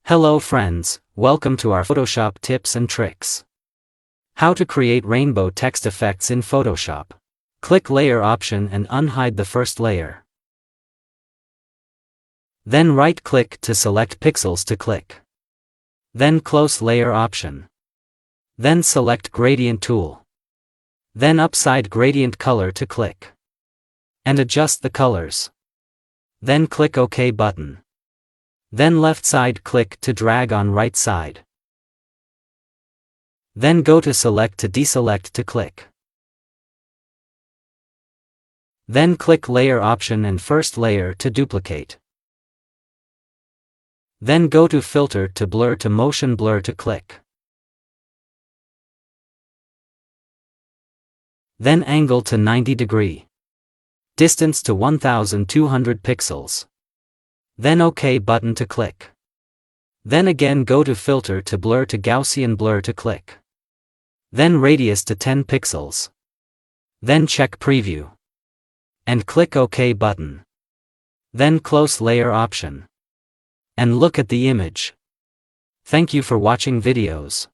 Hello friends, welcome to our Photoshop tips and tricks. How to create rainbow text effects in Photoshop. Click Layer option and unhide the first layer. Then right-click to select pixels to click. Then close Layer option. Then select Gradient tool. Then upside Gradient color to click. And adjust the colors. Then click OK button. Then left side click to drag on right side. Then go to select to deselect to click. Then click Layer option and first layer to duplicate. Then go to Filter to blur to motion blur to click. Then angle to 90 degree. Distance to 1200 pixels. Then OK button to click. Then again go to Filter to blur to Gaussian blur to click. Then radius to 10 pixels. Then check Preview. And click OK button. Then close Layer option. And look at the image. Thank you for watching videos.